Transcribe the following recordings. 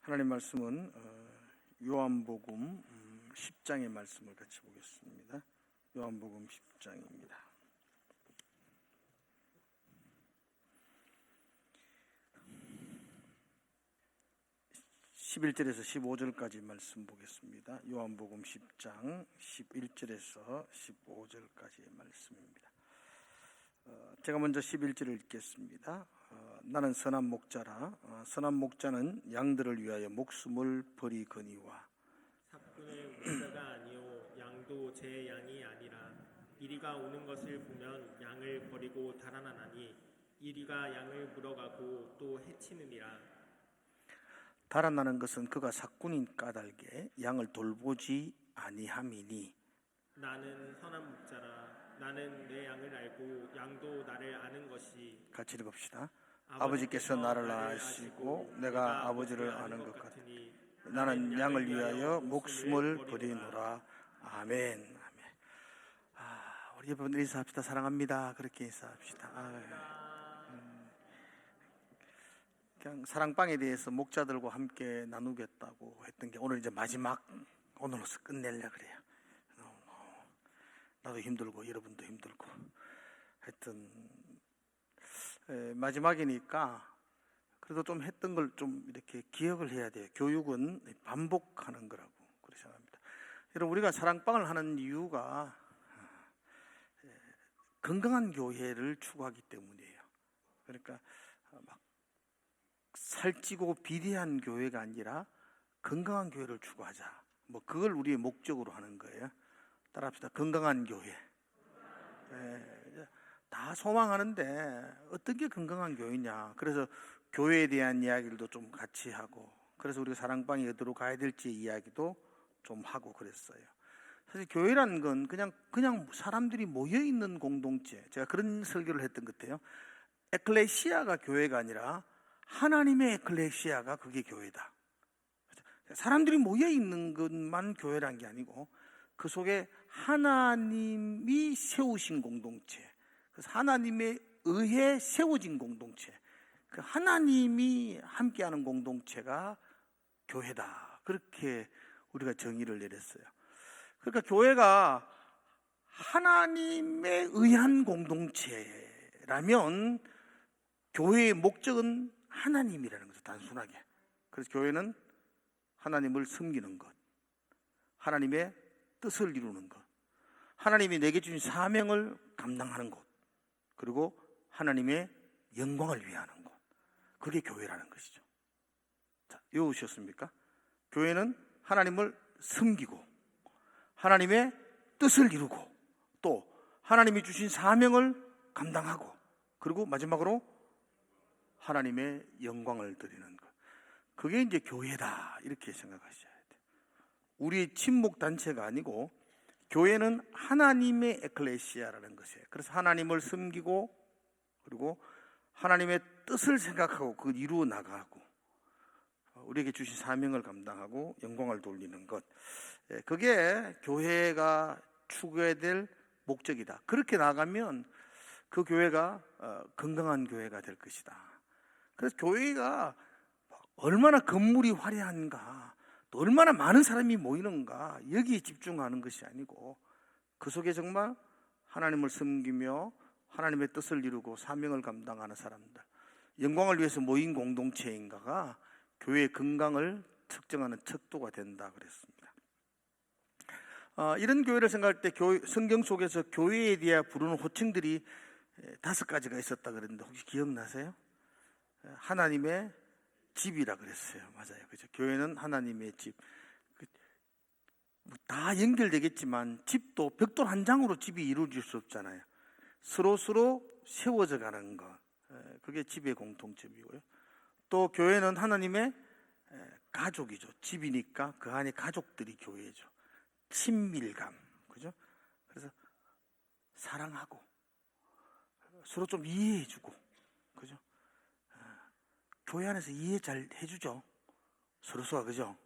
하나님 말씀은 요한복음 10장의 말씀을 같이 보겠습니다. 요한복음 10장입니다. 11절에서 15절까지 말씀 보겠습니다. 요한복음 10장 11절에서 15절까지의 말씀입니다. 제가 먼저 11절을 읽겠습니다. 나는 선한 목자라. 선한 목자는 양들을 위하여 목숨을 버리거니와. 삭군의 목자가 아니요 양도 제 양이 아니라 이리가 오는 것을 보면 양을 버리고 달아나나니 이리가 양을 물어가고 또 해치느니라. 달아나는 것은 그가 삭군인 까닭에 양을 돌보지 아니함이니. 나는 선한 목자라. 나는 내 양을 알고 양도 나를 아는 것이. 같이 읽읍시다. 아버지께서 나를 아시고 내가 아버지를 아는 것 같으니 나는 양을 위하여 목숨을 버리노라. 아멘. 아멘. 우리 여러분 인사합시다. 사랑합니다. 그렇게 인사합시다. 그냥 사랑방에 대해서 목자들과 함께 나누겠다고 했던 게 오늘 이제 마지막, 오늘로서 끝내려 그래요. 나도 힘들고 여러분도 힘들고 하여튼 마지막이니까 그래도 좀 했던 걸 좀 이렇게 기억을 해야 돼요. 교육은 반복하는 거라고 그렇게 생각합니다. 여러분, 우리가 사랑방을 하는 이유가 건강한 교회를 추구하기 때문이에요. 그러니까 막 살찌고 비대한 교회가 아니라 건강한 교회를 추구하자. 뭐 그걸 우리의 목적으로 하는 거예요. 따라합시다. 건강한 교회. 다 소망하는데 어떤 게 건강한 교회냐. 그래서 교회에 대한 이야기들도 좀 같이 하고, 그래서 우리가 사랑방이 어디로 가야 될지 이야기도 좀 하고 그랬어요. 사실 교회라는 건 그냥 사람들이 모여있는 공동체. 제가 그런 설교를 했던 것 같아요. 에클레시아가 교회가 아니라 하나님의 에클레시아가 그게 교회다. 사람들이 모여있는 것만 교회란 게 아니고 그 속에 하나님이 세우신 공동체, 그래서 하나님에 의해 세워진 공동체, 그 하나님이 함께하는 공동체가 교회다. 그렇게 우리가 정의를 내렸어요. 그러니까 교회가 하나님에 의한 공동체라면 교회의 목적은 하나님이라는 거죠. 단순하게. 그래서 교회는 하나님을 섬기는 것, 하나님의 뜻을 이루는 것, 하나님이 내게 주신 사명을 감당하는 것, 그리고 하나님의 영광을 위하는 것, 그게 교회라는 것이죠. 자, 외우셨습니까? 교회는 하나님을 섬기고 하나님의 뜻을 이루고 또 하나님이 주신 사명을 감당하고, 그리고 마지막으로 하나님의 영광을 드리는 것, 그게 이제 교회다. 이렇게 생각하셔야 돼요. 우리 친목 단체가 아니고 교회는 하나님의 에클레시아라는 것이에요. 그래서 하나님을 섬기고 그리고 하나님의 뜻을 생각하고 그걸 이루어 나가고 우리에게 주신 사명을 감당하고 영광을 돌리는 것, 그게 교회가 추구해야 될 목적이다. 그렇게 나가면 그 교회가 건강한 교회가 될 것이다. 그래서 교회가 얼마나 건물이 화려한가, 또 얼마나 많은 사람이 모이는가, 여기에 집중하는 것이 아니고 그 속에 정말 하나님을 섬기며 하나님의 뜻을 이루고 사명을 감당하는 사람들, 영광을 위해서 모인 공동체인가가 교회의 건강을 측정하는 척도가 된다 그랬습니다. 이런 교회를 생각할 때 성경 속에서 교회에 대해 부르는 호칭들이 5가지가 있었다 그랬는데 혹시 기억나세요? 하나님의 집이라 그랬어요. 맞아요. 그죠? 교회는 하나님의 집. 다 연결되겠지만 집도 벽돌 한 장으로 집이 이루어질 수 없잖아요. 서로 세워져 가는 것, 그게 집의 공통점이고요. 또 교회는 하나님의 가족이죠. 집이니까 그 안에 가족들이 교회죠. 친밀감, 그죠? 그래서 사랑하고 서로 좀 이해해주고, 그죠? 교회 안에서 이해 잘 해주죠. 서로서가, 그죠?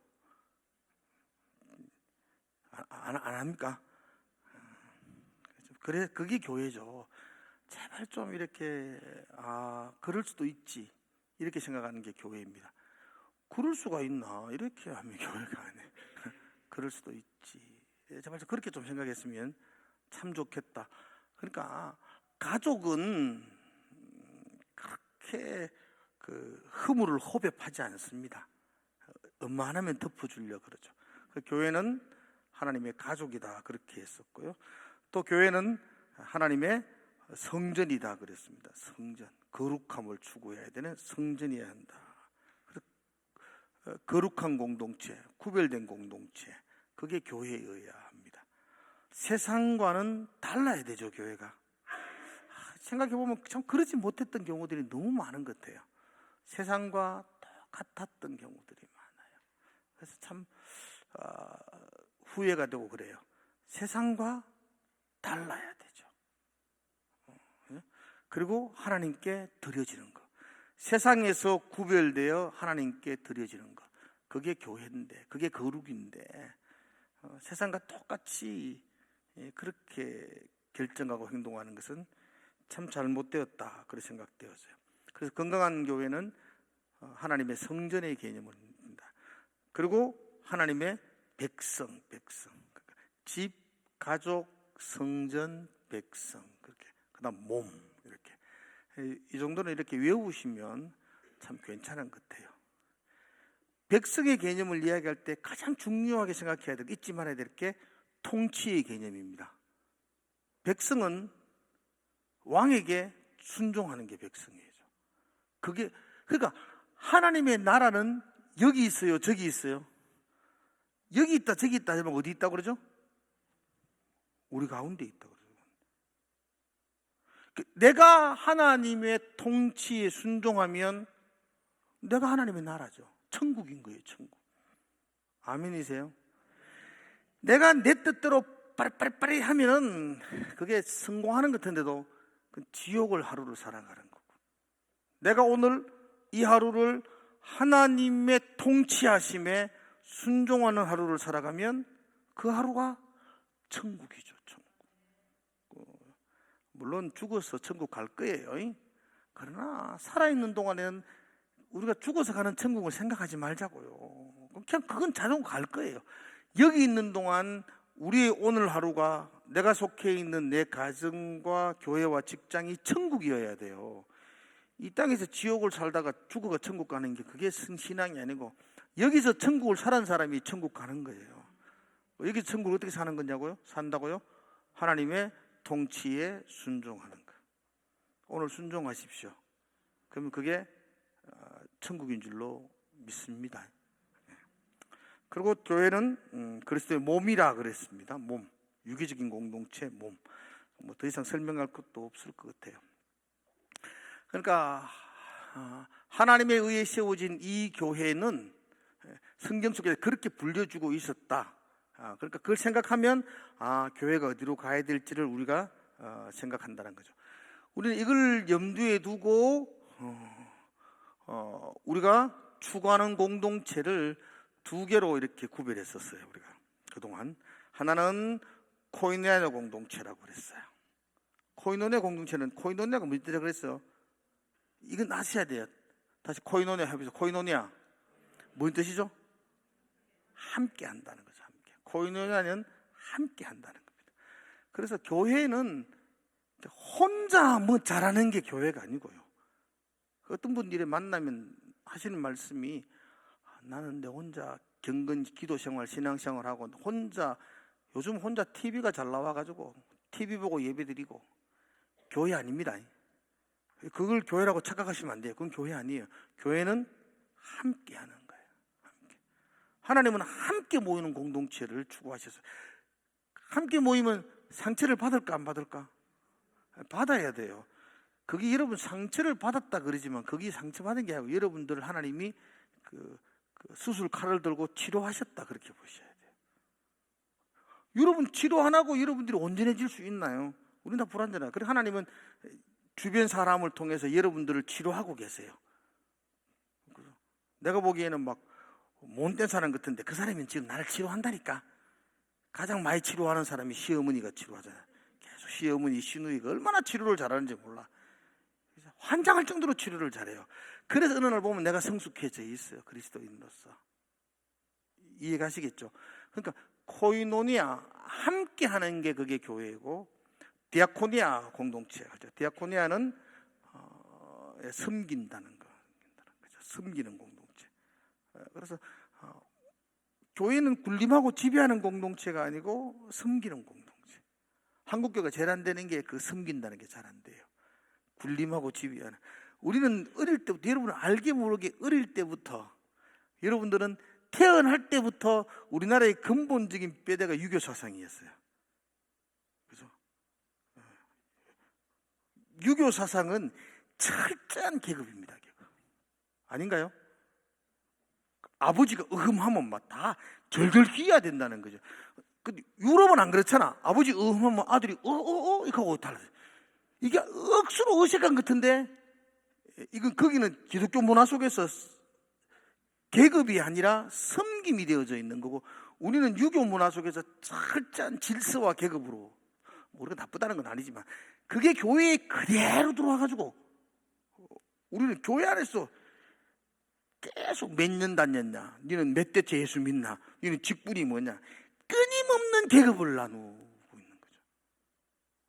안 합니까? 그래, 그게 교회죠. 제발 좀 이렇게 그럴 수도 있지, 이렇게 생각하는 게 교회입니다. 그럴 수가 있나? 이렇게 하면 교회가 안 해. 그럴 수도 있지. 정말 그렇게 좀 생각했으면 참 좋겠다. 그러니까 가족은 그렇게 그 허물을 호백하지 않습니다. 엄마 하나면 덮어주려 그러죠. 그 교회는 하나님의 가족이다 그렇게 했었고요. 또 교회는 하나님의 성전이다 그랬습니다. 성전, 거룩함을 추구해야 되는 성전이어야 한다. 거룩한 공동체, 구별된 공동체, 그게 교회여야 합니다. 세상과는 달라야 되죠, 교회가. 생각해보면 참 그러지 못했던 경우들이 너무 많은 것 같아요. 세상과 똑같았던 경우들이 많아요. 그래서 참 후회가 되고 그래요. 세상과 달라야 되죠. 그리고 하나님께 드려지는 것, 세상에서 구별되어 하나님께 드려지는 것, 그게 교회인데, 그게 거룩인데 세상과 똑같이 그렇게 결정하고 행동하는 것은 참 잘못되었다 그렇게 생각되었어요. 그래서 건강한 교회는 하나님의 성전의 개념을 입니다. 그리고 하나님의 백성, 그러니까 집, 가족, 성전, 백성, 그렇게 그다음 몸, 이렇게 이 정도는 이렇게 외우시면 참 괜찮은 것 같아요. 백성의 개념을 이야기할 때 가장 중요하게 생각해야 될, 잊지 말아야 될 게 통치의 개념입니다. 백성은 왕에게 순종하는 게 백성이에요. 그러니까 하나님의 나라는 여기 있어요, 저기 있어요. 여기 있다, 저기 있다 하면 어디 있다고 그러죠? 우리 가운데 있다고 그러죠. 내가 하나님의 통치에 순종하면 내가 하나님의 나라죠. 천국인 거예요, 천국. 아멘이세요? 내가 내 뜻대로 빠리빠리 하면은 그게 성공하는 것 같은데도 지옥을 하루를 살아가는 거고, 내가 오늘 이 하루를 하나님의 통치하심에 순종하는 하루를 살아가면 그 하루가 천국이죠, 천국. 물론 죽어서 천국 갈 거예요. 그러나 살아있는 동안에는 우리가 죽어서 가는 천국을 생각하지 말자고요. 그냥 그건 자동 갈 거예요. 여기 있는 동안 우리의 오늘 하루가 내가 속해 있는 내 가정과 교회와 직장이 천국이어야 돼요. 이 땅에서 지옥을 살다가 죽어가 천국 가는 게 그게 신앙이 아니고, 여기서 천국을 살은 사람이 천국 가는 거예요. 여기서 천국을 어떻게 사는 거냐고요? 산다고요? 하나님의 통치에 순종하는 거. 오늘 순종하십시오. 그러면 그게 천국인 줄로 믿습니다. 그리고 교회는 그리스도의 몸이라 그랬습니다. 몸, 유기적인 공동체, 몸. 뭐 더 이상 설명할 것도 없을 것 같아요. 그러니까 하나님에 의해 세워진 이 교회는 성경 속에 그렇게 불려주고 있었다. 그러니까 그걸 생각하면 교회가 어디로 가야 될지를 우리가 생각한다는 거죠. 우리는 이걸 염두에 두고 우리가 추구하는 공동체를 두 개로 이렇게 구별했었어요. 우리가 그동안 하나는 코이노니아 공동체라고 그랬어요. 코이노니아 공동체는, 코이노니아가 무슨 뜻이라고 그랬어요? 이건 아셔야 돼요. 다시 코이노니아 해보세요. 코이노니아 무슨 뜻이죠? 함께 한다는 거죠. 함께. 코이노니아는 함께 한다는 겁니다. 그래서 교회는 혼자 뭐 잘하는 게 교회가 아니고요. 어떤 분들이 만나면 하시는 말씀이, 나는 내 혼자 경건 기도 생활, 신앙 생활하고 요즘 혼자 TV가 잘 나와가지고 TV 보고 예배 드리고. 교회 아닙니다. 그걸 교회라고 착각하시면 안 돼요. 그건 교회 아니에요. 교회는 함께 하는 거예요. 함께. 하나님은 함께 모이는 공동체를 추구하셔서, 함께 모이면 상처를 받을까 안 받을까? 받아야 돼요. 그게 여러분 상처를 받았다 그러지만 그게 상처받은 게 아니고 여러분들 하나님이 그 수술 칼을 들고 치료하셨다 그렇게 보셔야 돼요. 여러분 치료 안 하고 여러분들이 온전해질 수 있나요? 우리는 다 불완전해요. 그래서 하나님은 주변 사람을 통해서 여러분들을 치료하고 계세요. 내가 보기에는 막 못된 사람 같은데 그 사람이 지금 나를 치료한다니까. 가장 많이 치료하는 사람이 시어머니가 치료하잖아요. 계속 시어머니, 시누이가 얼마나 치료를 잘하는지 몰라. 환장할 정도로 치료를 잘해요. 그래서 어느 날 보면 내가 성숙해져 있어요. 그리스도인으로서. 이해가시겠죠? 그러니까 코이노니아 함께 하는 게 그게 교회고, 디아코니아 공동체. 디아코니아는 섬긴다는 거, 섬기는 공동체. 그래서 교회는 군림하고 지배하는 공동체가 아니고 섬기는 공동체. 한국교회가 제일 안 되는 게 그 섬긴다는 게 잘 안 돼요. 군림하고 지배하는. 우리는 어릴 때부터, 여러분은 알게 모르게 어릴 때부터, 여러분들은 태어날 때부터 우리나라의 근본적인 뼈대가 유교 사상이었어요. 그죠? 유교 사상은 철저한 계급입니다. 계급. 아닌가요? 아버지가 어흠하면 막 다 절절 기어야 된다는 거죠. 유럽은 안 그렇잖아. 아버지 어흠하면 아들이 이렇게 하고 달라요. 이게 억수로 어색한 것 같은데, 이건 거기는 기독교 문화 속에서 계급이 아니라 섬김이 되어져 있는 거고, 우리는 유교 문화 속에서 철저한 질서와 계급으로, 우리가 나쁘다는 건 아니지만 그게 교회에 그대로 들어와가지고 우리는 교회 안에서 계속 몇 년 다녔냐, 너는 몇 대째 예수 믿나, 너는 직분이 뭐냐, 끊임없는 계급을 나누고 있는 거죠.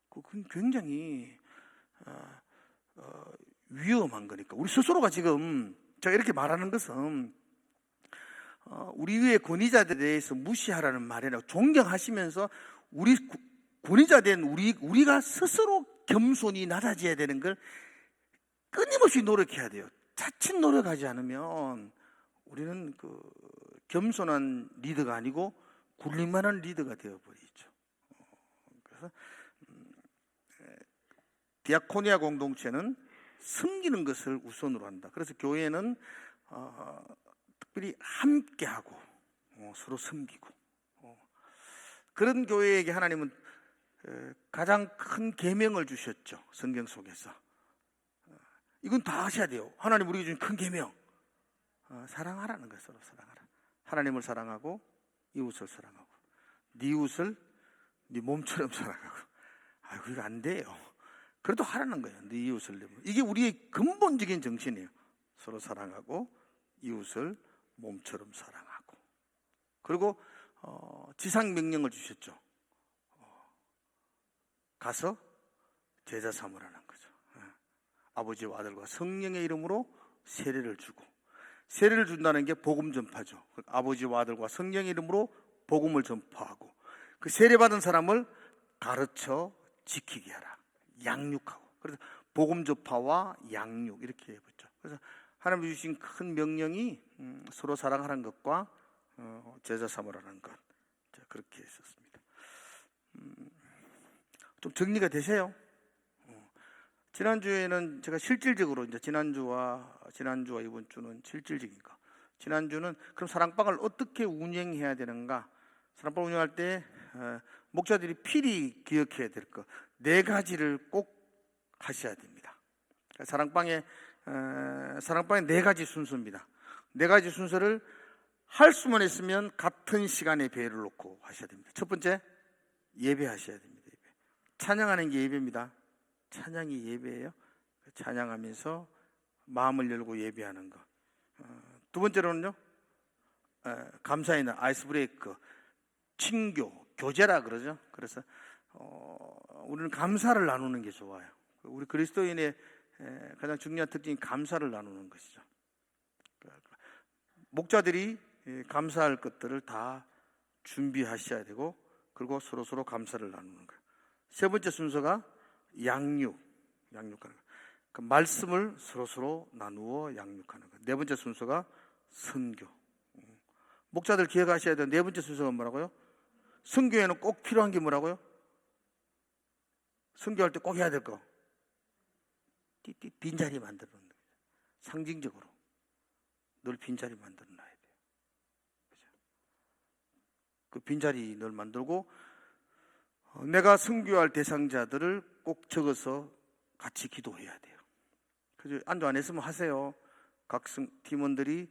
그건 굉장히 위험한 거니까. 우리 스스로가 지금, 제가 이렇게 말하는 것은 우리 위의 권위자들에 대해서 무시하라는 말이 아니라 존경하시면서 우리 권위자된 우리가 스스로 겸손히 낮아져야 되는 걸 끊임없이 노력해야 돼요. 자칫 노력하지 않으면 우리는 그 겸손한 리더가 아니고 굴림만한 리더가 되어버리죠. 그래서 디아코니아 공동체는 섬기는 것을 우선으로 한다. 그래서 교회는 특별히 함께하고 서로 섬기고, 그런 교회에게 하나님은 가장 큰 계명을 주셨죠. 성경 속에서. 이건 다 하셔야 돼요. 하나님 우리에게 준 큰 계명, 사랑하라는 거예요. 서로 사랑하라. 하나님을 사랑하고 이웃을 사랑하고, 네 이웃을 네 몸처럼 사랑하고. 그거 안 돼요. 그래도 하라는 거예요. 네 이웃을. 이게 우리의 근본적인 정신이에요. 서로 사랑하고 이웃을 몸처럼 사랑하고. 그리고 지상 명령을 주셨죠. 가서 제자 삼으라는 거죠. 아버지와 아들과 성령의 이름으로 세례를 주고, 세례를 준다는 게 복음 전파죠. 아버지와 아들과 성령의 이름으로 복음을 전파하고, 그 세례받은 사람을 가르쳐 지키게 하라. 양육하고. 그래서 복음 전파와 양육 이렇게 해봤죠. 그래서 하나님이 주신 큰 명령이 서로 사랑하라는 것과 제자 삼으라는 것, 그렇게 했었습니다. 좀 정리가 되세요? 지난주에는 제가 실질적으로, 이제 지난주와 이번 주는 실질적인가. 지난주는 그럼 사랑방을 어떻게 운영해야 되는가. 사랑방 운영할 때 목자들이 필히 기억해야 될 것 4가지를 꼭 하셔야 됩니다. 사랑방의 4가지 순서입니다. 4가지 순서를 할 수만 있으면 같은 시간에 배를 놓고 하셔야 됩니다. 첫 번째, 예배하셔야 됩니다. 예배. 찬양하는 게 예배입니다. 찬양이 예배예요. 찬양하면서 마음을 열고 예배하는 것. 두 번째로는요, 감사의 날, 아이스 브레이크, 친교, 교제라 그러죠. 그래서 우리는 감사를 나누는 게 좋아요. 우리 그리스도인의 가장 중요한 특징이 감사를 나누는 것이죠. 목자들이 감사할 것들을 다 준비하셔야 되고, 그리고 서로 감사를 나누는 거예요. 세 번째 순서가 양육하는 거예요. 그 말씀을 서로 나누어 양육하는 거예요. 네 번째 순서가 선교. 목자들 기억하셔야 돼요. 네 번째 순서가 뭐라고요? 선교에는 꼭 필요한 게 뭐라고요? 선교할 때 꼭 해야 될 거, 빈자리 만들어 놓는 거예요. 상징적으로 늘 빈자리 만들어 놔야 돼요. 그죠? 그 빈자리 늘 만들고, 내가 선교할 대상자들을 꼭 적어서 같이 기도해야 돼요. 그죠? 안주 안 했으면 하세요. 각 팀원들이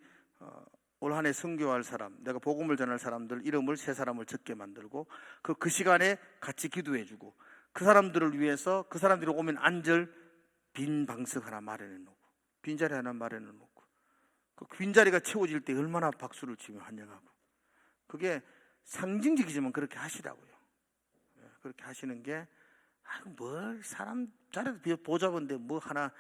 올 한 해 선교할 사람, 내가 복음을 전할 사람들 이름을 3사람을 적게 만들고, 그 시간에 같이 기도해주고, 그 사람들을 위해서 그 사람들이 오면 안절 빈 방석 하나 마련해 놓고, 빈자리 하나 마련해 놓고, 그 빈자리가 채워질 때 얼마나 박수를 치며 환영하고, 그게 상징적이지만 그렇게 하시라고요. 그렇게 하시는 게, 뭘 사람 자리도 보잡은데 뭐 하나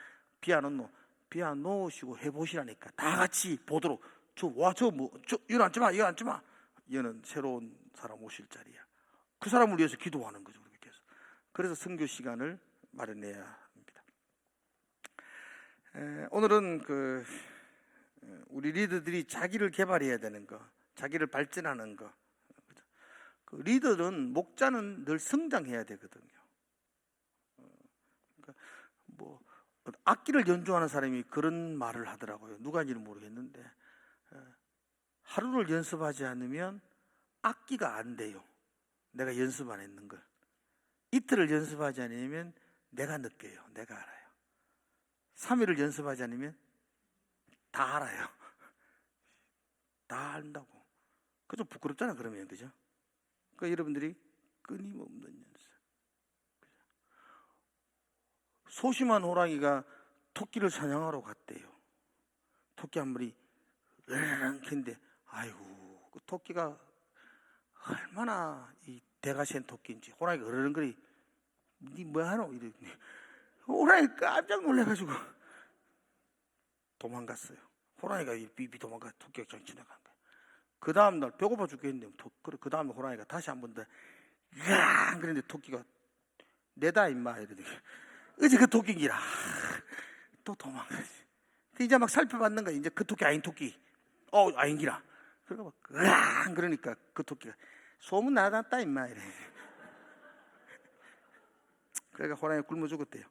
비워놓으시고 해보시라니까. 다 같이 보도록. 이거 앉지 마. 얘는 새로운 사람 오실 자리야. 그 사람을 위해서 기도하는 거죠. 그렇게 해서. 그래서 선교 시간을 마련해야 합니다. 오늘은 우리 리더들이 자기를 개발해야 되는 거, 자기를 발전하는 거. 그 리더는, 목자는 늘 성장해야 되거든요. 그러니까 악기를 연주하는 사람이 그런 말을 하더라고요. 누가인지는 모르겠는데, 하루를 연습하지 않으면 악기가 안 돼요. 내가 연습 안 했는 걸. 이틀을 연습하지 않으면 내가 느껴요. 내가 알아요. 3일을 연습하지 않으면 다 알아요. 다 안다고. 그 좀 부끄럽잖아, 그러면. 그죠? 그러니까 여러분들이 끊임없는 연습. 소심한 호랑이가 토끼를 사냥하러 갔대요. 토끼 한 마리 으르렁 캔데, 아이고, 그 토끼가 얼마나 이 대가 센 토끼인지. 호랑이가 으르렁거리, 니 뭐하노? 이래. 호랑이 깜짝 놀래가지고 도망갔어요. 호랑이가 비비 도망가, 토끼가 그냥 지나간 거야. 그 다음날 배고파 죽겠는데, 그 다음에 호랑이가 다시 한 번 더 으앙 그랬는데 토끼가 내다 임마 이러더니, 어제 그 토끼기라. 또 도망가지. 이제 막 살펴봤는 거야. 이제 그 토끼 아닌 토끼. 아닌기라. 그러니까 막 으앙 그러니까 그 토끼가 소문 나갔다 임마 이래. 그러니까 호랑이 굶어 죽었대요.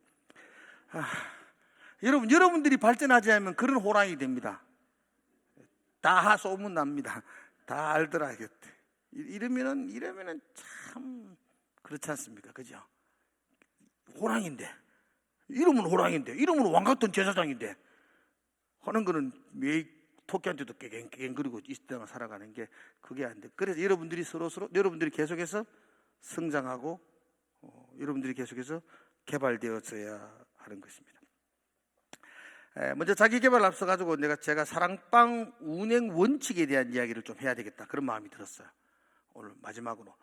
여러분들이 발전하지 않으면 그런 호랑이 됩니다. 다 소문 납니다. 다 알더라. 이러면은 참 그렇지 않습니까? 그죠? 호랑인데, 이름은 호랑인데, 이름은 왕 같은 제사장인데 하는 거는 매 토끼한테도 깨갱깨갱거리고 있다가 살아가는 게 그게 안 돼. 그래서 여러분들이 여러분들이 계속해서 성장하고 여러분들이 계속해서 개발되어져야 하는 것입니다. 먼저 자기 개발 앞서 가지고 제가 사랑방 운행 원칙에 대한 이야기를 좀 해야 되겠다, 그런 마음이 들었어요. 오늘 마지막으로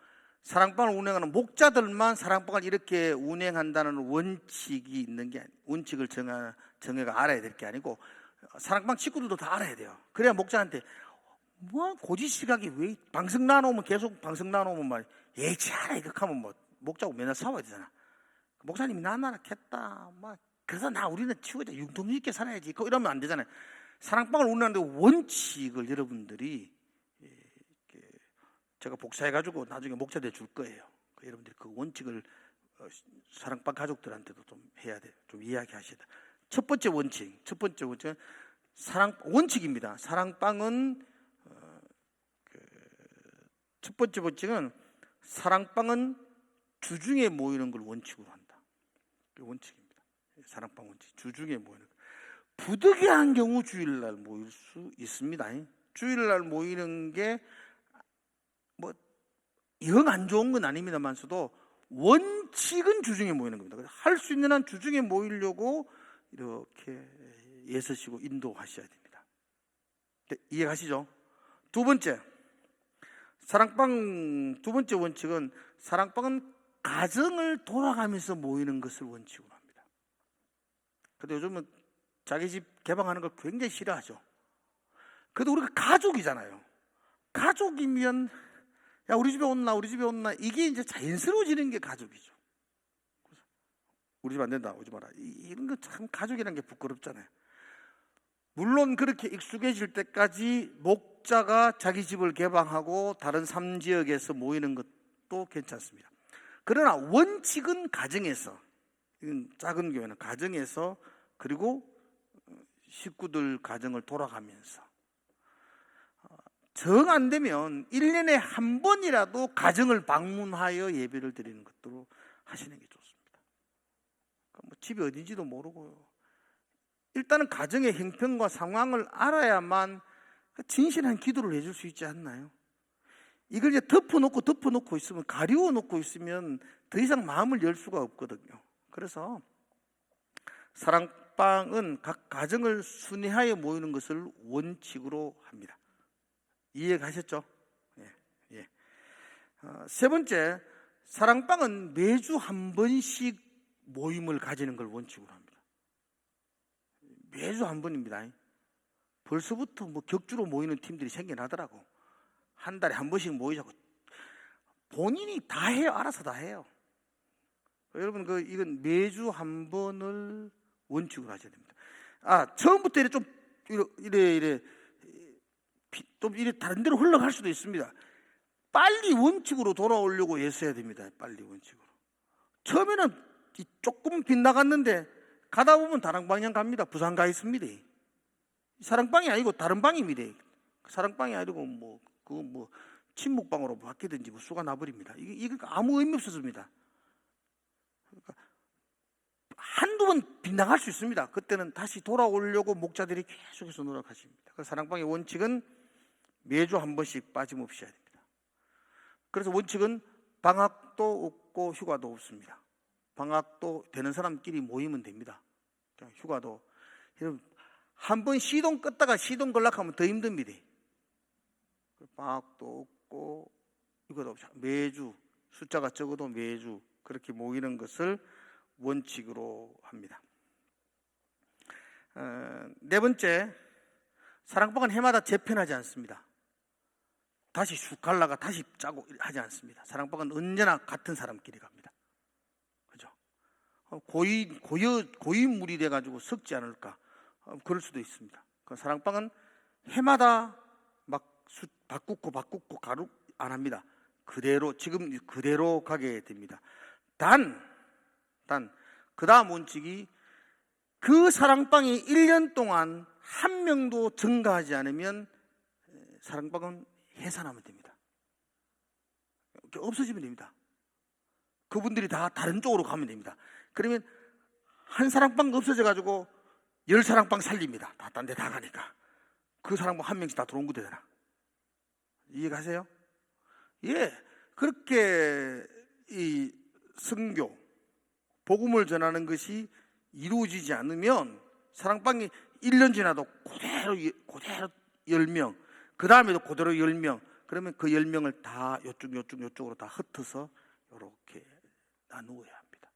사랑방을 운행하는 목자들만 사랑방을 이렇게 운행한다는 원칙이 있는 게, 원칙을 정해가 알아야 될 게 아니고 사랑방 식구들도 다 알아야 돼요. 그래야 목자한테 뭐 고지 시각이 왜 방석 나눠오면 계속 방석 나눠오면 말 예치 하라 이렇게 하면 뭐 목자하고 맨날 싸워야 되잖아. 목사님이 나나라 겠다 막 그래서 우리는 치우자 융통성 있게 살아야지 이러면 안 되잖아요. 사랑방을 운행하는데 원칙을 여러분들이 제가 복사해가지고 나중에 목자들 줄 거예요. 여러분들이 그 원칙을 사랑방 가족들한테도 좀 해야 돼요. 좀 이야기하셔야 돼요. 첫 번째 원칙은 원칙입니다. 사랑방은 첫 번째 원칙은 사랑방은 주중에 모이는 걸 원칙으로 한다. 그 원칙입니다. 사랑방 원칙, 주중에 모이는 거. 부득이한 경우 주일날 모일 수 있습니다. 주일날 모이는 게 뭐 영 안 좋은 건 아닙니다만서도 원칙은 주중에 모이는 겁니다. 할 수 있는 한 주중에 모이려고 이렇게 애쓰시고 인도하셔야 됩니다. 이해가시죠? 두 번째 원칙은 사랑방은 가정을 돌아가면서 모이는 것을 원칙으로 합니다. 근데 요즘은 자기 집 개방하는 걸 굉장히 싫어하죠. 그래도 우리가 가족이잖아요. 가족이면 야 우리 집에 온나 이게 이제 자연스러워지는 게 가족이죠. 우리 집 안 된다, 오지 마라. 이런 거 참 가족이라는 게 부끄럽잖아요. 물론 그렇게 익숙해질 때까지 목자가 자기 집을 개방하고 다른 삶지역에서 모이는 것도 괜찮습니다. 그러나 원칙은 가정에서, 작은 교회는 가정에서, 그리고 식구들 가정을 돌아가면서 정 안 되면 1년에 한 번이라도 가정을 방문하여 예배를 드리는 것도 하시는 게 좋습니다. 뭐 집이 어딘지도 모르고요. 일단은 가정의 형편과 상황을 알아야만 진실한 기도를 해줄 수 있지 않나요? 이걸 이제 덮어놓고 있으면, 가리워놓고 있으면 더 이상 마음을 열 수가 없거든요. 그래서 사랑방은 각 가정을 순회하여 모이는 것을 원칙으로 합니다. 이해가셨죠? 예. 세 번째, 사랑방은 매주 한 번씩 모임을 가지는 걸 원칙으로 합니다. 매주 한 번입니다. 벌써부터 뭐 격주로 모이는 팀들이 생겨나더라고. 한 달에 한 번씩 모이자고. 본인이 다 해요. 알아서 다 해요. 여러분, 이건 매주 한 번을 원칙으로 하셔야 됩니다. 처음부터 이래 좀 다른 데로 흘러갈 수도 있습니다. 빨리 원칙으로 돌아오려고 애써야 됩니다. 빨리 원칙으로. 처음에는 조금 빗나갔는데 가다 보면 다른 방향 갑니다. 부산 가 있습니다. 사랑방이 아니고 다른 방입니다. 사랑방이 아니고 침묵방으로 바뀌든지 수가 나버립니다. 이게 아무 의미 없었습니다. 그러니까 한두 번 빗나갈 수 있습니다. 그때는 다시 돌아오려고 목자들이 계속해서 노력하십니다. 그래서 사랑방의 원칙은 매주 한 번씩 빠짐없이 해야 됩니다. 그래서 원칙은 방학도 없고 휴가도 없습니다. 방학도 되는 사람끼리 모이면 됩니다. 휴가도. 여러분, 한 번 시동 껐다가 시동 걸락하면 더 힘듭니다. 방학도 없고 휴가도 없이 매주, 숫자가 적어도 매주 그렇게 모이는 것을 원칙으로 합니다. 네 번째, 사랑방은 해마다 재편하지 않습니다. 다시 쑥 갈라가 다시 짜고 하지 않습니다. 사랑방은 언제나 같은 사람끼리 갑니다. 그죠? 고인물이 돼가지고 섞지 않을까? 그럴 수도 있습니다. 사랑방은 해마다 막 바꾸고 가루 안 합니다. 지금 그대로 가게 됩니다. 그 다음 원칙이 그 사랑방이 1년 동안 한 명도 증가하지 않으면 사랑방은 해산하면 됩니다. 없어지면 됩니다. 그분들이 다 다른 쪽으로 가면 됩니다. 그러면 한 사랑방 없어져 가지고 10사랑방 살립니다. 다 딴 데 다 가니까. 그 사랑방 한 명씩 다 들어온 거 되잖아. 이해가세요? 예. 그렇게 이 선교, 복음을 전하는 것이 이루어지지 않으면 사랑방이 1년 지나도 그대로 10명, 그 다음에도 그대로 10명, 그러면 그 10명을 다 요쪽으로 다 흩어서 이렇게 나누어야 합니다.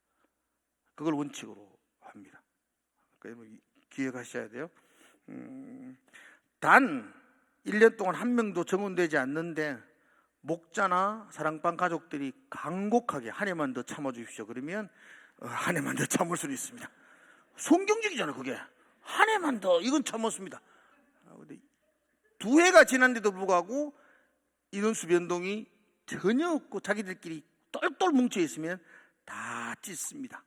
그걸 원칙으로 합니다. 그러니까 기억하셔야 돼요. 단 1년 동안 한 명도 정원되지 않는데 목자나 사랑방 가족들이 간곡하게 한 해만 더 참아주십시오. 그러면 한 해만 더 참을 수는 있습니다. 성경적이잖아요. 그게 한 해만 더 이건 참았습니다. 2해가 지났는데도 불구하고 인원수 변동이 전혀 없고 자기들끼리 똘똘 뭉쳐 있으면 다 찢습니다.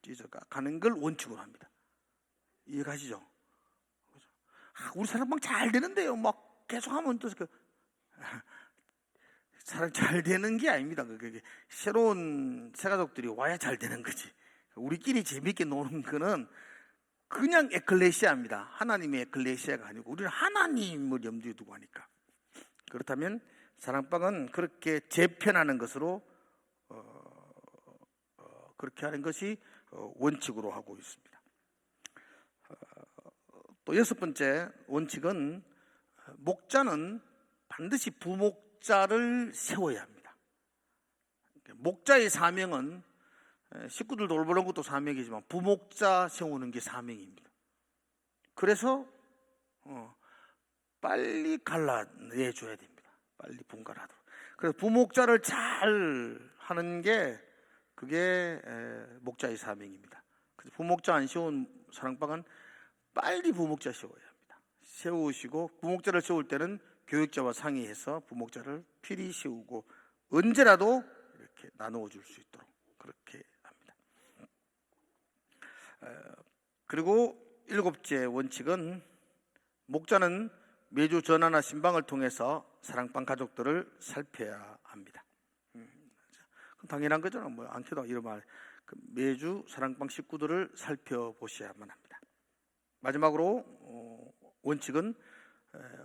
찢어가는 걸 원칙으로 합니다. 이해가시죠? 우리 사랑방 잘 되는데요. 막 계속하면 또 사랑 잘 되는 게 아닙니다. 그게 새로운 새가족들이 와야 잘 되는 거지. 우리끼리 재미있게 노는 거는 그냥 에클레시아입니다. 하나님의 에클레시아가 아니고 우리는 하나님을 염두에 두고 하니까. 그렇다면 사랑방은 그렇게 재편하는 것으로 그렇게 하는 것이 원칙으로 하고 있습니다. 또 6번째 원칙은 목자는 반드시 부목자를 세워야 합니다. 목자의 사명은 식구들 돌보는 것도 사명이지만 부목자 세우는 게 사명입니다. 그래서 빨리 갈라내줘야 됩니다. 빨리 분갈하도록. 그래서 부목자를 잘 하는 게 그게 목자의 사명입니다. 그래서 부목자 안 세운 사랑방은 빨리 부목자 세워야 합니다. 세우시고 부목자를 세울 때는 교육자와 상의해서 부목자를 필히 세우고 언제라도 이렇게 나누어 줄 수 있도록 그렇게 합니다. 그리고 7번째 원칙은 목자는 매주 전화나 신방을 통해서 사랑방 가족들을 살펴야 합니다. 당연한 거잖아. 뭐 않게도 이런 말. 매주 사랑방 식구들을 살펴보셔야만 합니다. 마지막으로 원칙은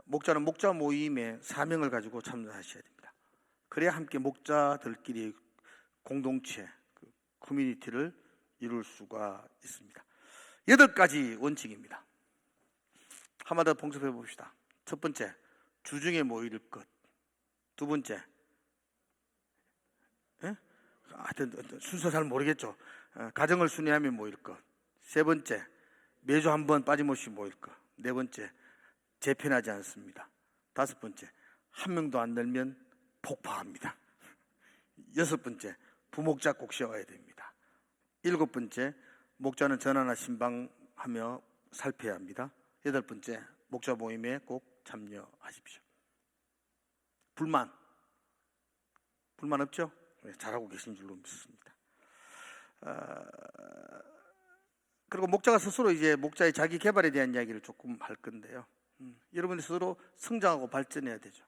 목자는 목자 모임의 사명을 가지고 참여하셔야 됩니다. 그래야 함께 목자들끼리 공동체, 커뮤니티를 이룰 수가 있습니다. 8가지 원칙입니다. 한번 더 봉습해 봅시다. 첫 번째, 주중에 모일 것. 두 번째, 하여튼 순서 잘 모르겠죠. 가정을 순회하며 모일 것. 세 번째, 매주 한 번 빠짐없이 모일 것. 네 번째, 재편하지 않습니다. 다섯 번째, 한 명도 안 늘면 폭파합니다. 여섯 번째, 부목자 꼭 세워야 됩니다. 일곱 번째, 목자는 전화나 신방하며 살펴야 합니다. 여덟 번째, 목자 모임에 꼭 참여하십시오. 불만 없죠? 잘하고 계신 줄로 믿습니다. 그리고 목자가 스스로 이제 목자의 자기 개발에 대한 이야기를 조금 할 건데요. 여러분이 스스로 성장하고 발전해야 되죠.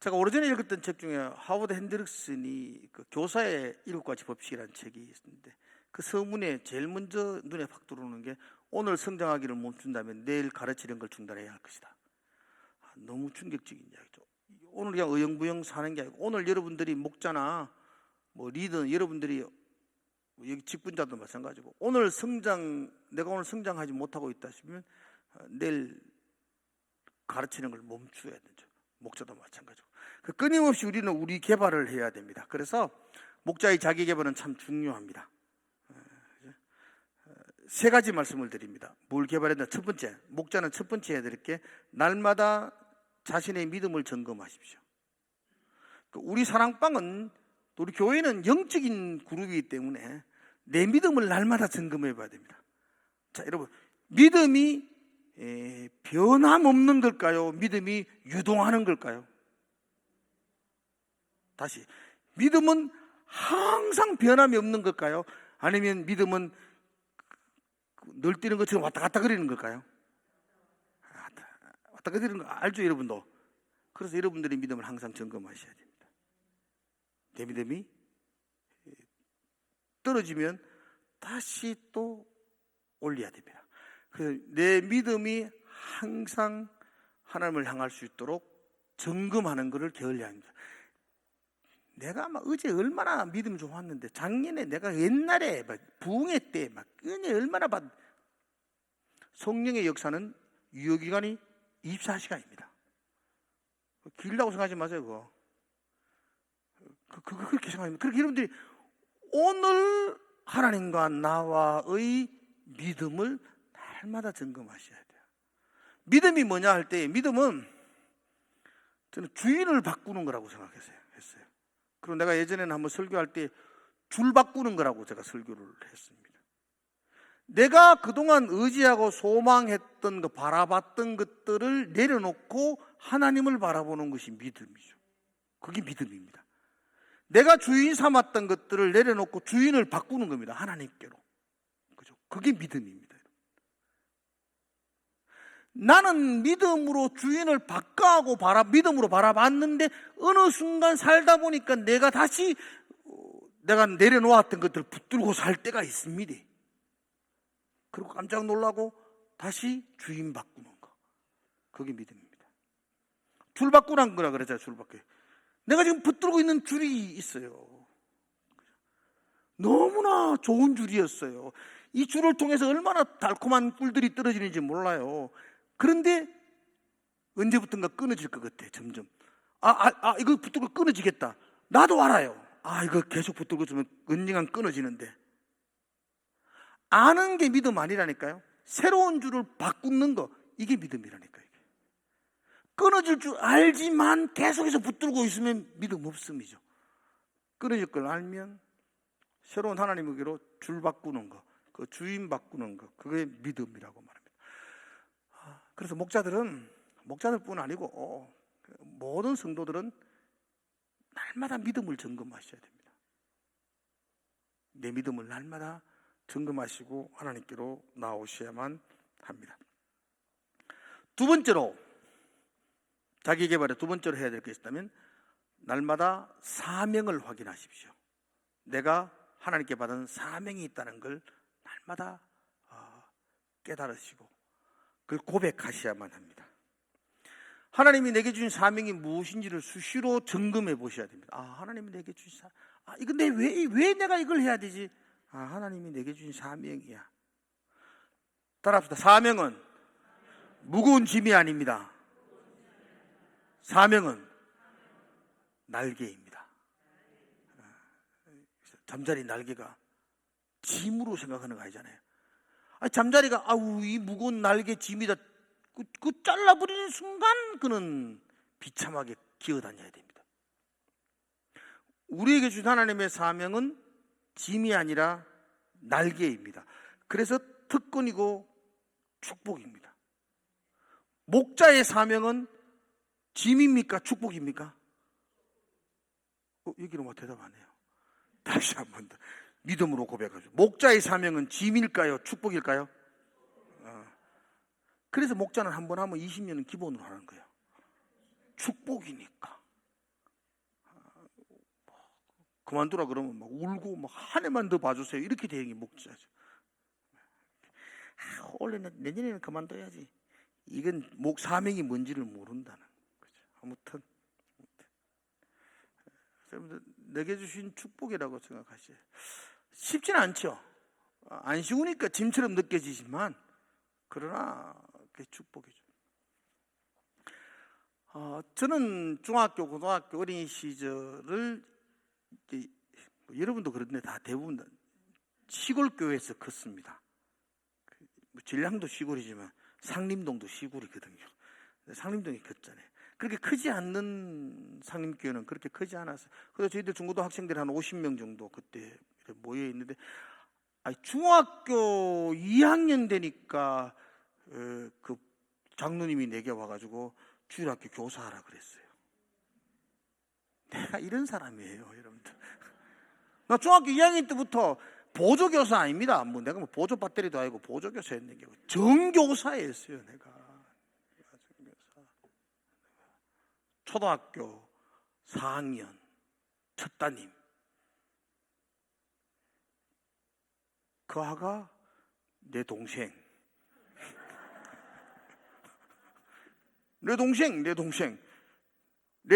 제가 오래전에 읽었던 책 중에 하워드 핸드릭슨이 그 교사의 7가지 법칙이라는 책이 있는데, 그 서문에 제일 먼저 눈에 확 들어오는 게 오늘 성장하기를 멈춘다면 내일 가르치는 걸 중단해야 할 것이다. 너무 충격적인 이야기죠. 오늘 그냥 어영부영 사는 게 아니고, 오늘 여러분들이 목자나 뭐 리더, 여러분들이 여기 직분자도 마찬가지고, 내가 오늘 성장하지 못하고 있다 싶으면 내일 가르치는 걸 멈춰야 되죠. 목자도 마찬가지고. 끊임없이 우리는 우리 개발을 해야 됩니다. 그래서 목자의 자기 개발은 참 중요합니다. 세 가지 말씀을 드립니다. 뭘 개발해야 되나? 첫 번째, 목자는 첫 번째 해야 될 게 날마다 자신의 믿음을 점검하십시오. 우리 사랑방은, 우리 교회는 영적인 그룹이기 때문에 내 믿음을 날마다 점검해 봐야 됩니다. 자, 여러분, 믿음이 변함없는 걸까요? 믿음이 유동하는 걸까요? 다시, 믿음은 항상 변함이 없는 걸까요? 아니면 믿음은 널뛰는 것처럼 왔다 갔다 거리는 걸까요? 왔다 갔다 거리는 거 알죠, 여러분도? 그래서 여러분들의 믿음을 항상 점검하셔야 됩니다. 내 믿음이 떨어지면 다시 또 올려야 됩니다. 그래서 내 믿음이 항상 하나님을 향할 수 있도록 점검하는 것을 게을리해야 합니다. 내가 막 어제 얼마나 믿음이 좋았는데, 작년에 내가 옛날에 막 부흥회 때 막 은혜 얼마나 받. 성령의 역사는 유효기간이 24시간입니다. 길다고 생각하지 마세요. 그거 그렇게 생각합니다. 그렇게 여러분들이 오늘 하나님과 나와의 믿음을 날마다 점검하셔야 돼요. 믿음이 뭐냐 할 때, 믿음은 저는 주인을 바꾸는 거라고 생각했어요. 그리고 내가 예전에는 한번 설교할 때 줄 바꾸는 거라고 제가 설교를 했습니다. 내가 그동안 의지하고 소망했던 거, 바라봤던 것들을 내려놓고 하나님을 바라보는 것이 믿음이죠. 그게 믿음입니다. 내가 주인 삼았던 것들을 내려놓고 주인을 바꾸는 겁니다. 하나님께로. 그죠? 그게 믿음입니다. 나는 믿음으로 주인을 바꿔하고 믿음으로 바라봤는데, 어느 순간 살다 보니까 내가 다시 내가 내려놓았던 것들을 붙들고 살 때가 있습니다. 그리고 깜짝 놀라고 다시 주인 바꾸는 거. 그게 믿음입니다. 줄 바꾸는 거라 그러잖아요. 줄 바꾸기. 내가 지금 붙들고 있는 줄이 있어요. 너무나 좋은 줄이었어요. 이 줄을 통해서 얼마나 달콤한 꿀들이 떨어지는지 몰라요. 그런데 언제부턴가 끊어질 것 같아. 점점 이거 붙들고 끊어지겠다. 나도 알아요. 이거 계속 붙들고 있으면 언젠간 끊어지는데. 아는 게 믿음 아니라니까요. 새로운 줄을 바꾸는 거, 이게 믿음이라니까요. 끊어질 줄 알지만 계속해서 붙들고 있으면 믿음 없음이죠. 끊어질 걸 알면 새로운 하나님에게로 줄 바꾸는 거, 그 주인 바꾸는 거, 그게 믿음이라고 말합니다. 그래서 목자들뿐 아니고 모든 성도들은 날마다 믿음을 점검하셔야 됩니다. 내 믿음을 날마다 점검하시고 하나님께로 나오셔야만 합니다. 두 번째로, 자기 개발에 두 번째로 해야 될 게 있다면 날마다 사명을 확인하십시오. 내가 하나님께 받은 사명이 있다는 걸 날마다 깨달으시고 그걸 고백하셔야만 합니다. 하나님이 내게 주신 사명이 무엇인지를 수시로 점검해 보셔야 됩니다. 하나님이 내게 주신 이건데 왜 내가 이걸 해야 되지? 하나님이 내게 주신 사명이야. 따라합시다. 사명은 무거운 짐이 아닙니다. 사명은 날개입니다. 잠자리 날개가 짐으로 생각하는 거 아니잖아요. 잠자리가 이 무거운 날개 짐이다. 그 잘라버리는 순간 그는 비참하게 기어다녀야 됩니다. 우리에게 주신 하나님의 사명은 짐이 아니라 날개입니다. 그래서 특권이고 축복입니다. 목자의 사명은 짐입니까? 축복입니까? 얘기를 뭐 대답 안 해요. 다시 한 번 더 믿음으로 고백하죠. 목자의 사명은 짐일까요? 축복일까요? 그래서 목자는 한 번 하면 20년은 기본으로 하는 거예요. 축복이니까. 그만두라 그러면 막 울고 막 한 해만 더 봐주세요. 이렇게 되는 게 목자죠. 원래 내년에는 그만둬야지. 이건 사명이 뭔지를 모른다는 거죠. 아무튼 여러분들 내게 주신 축복이라고 생각하세요. 쉽지는 않죠. 안 쉬우니까 짐처럼 느껴지지만 그러나 그게 축복이죠. 저는 중학교, 고등학교 어린이 시절을 여러분도 그런데 다 대부분 시골 교회에서 컸습니다. 진량도 시골이지만 상림동도 시골이거든요. 상림동이 컸잖아요. 그렇게 크지 않는 상림교회는 그렇게 크지 않았어요. 그래서 저희들 중고등 학생들이 한 50명 정도 그때 모여 있는데 중학교 2학년 되니까 그 장로님이 내게 와가지고 주일학교 교사하라 그랬어요. 내가 이런 사람이에요, 여러분들. 나 중학교 2학년 때부터 보조교사 아닙니다. 내가 보조 배터리도 아니고 보조교사였는 게 정교사였어요, 내가. 초등학교 4학년 첫 따님. 그 아가 내 동생. 내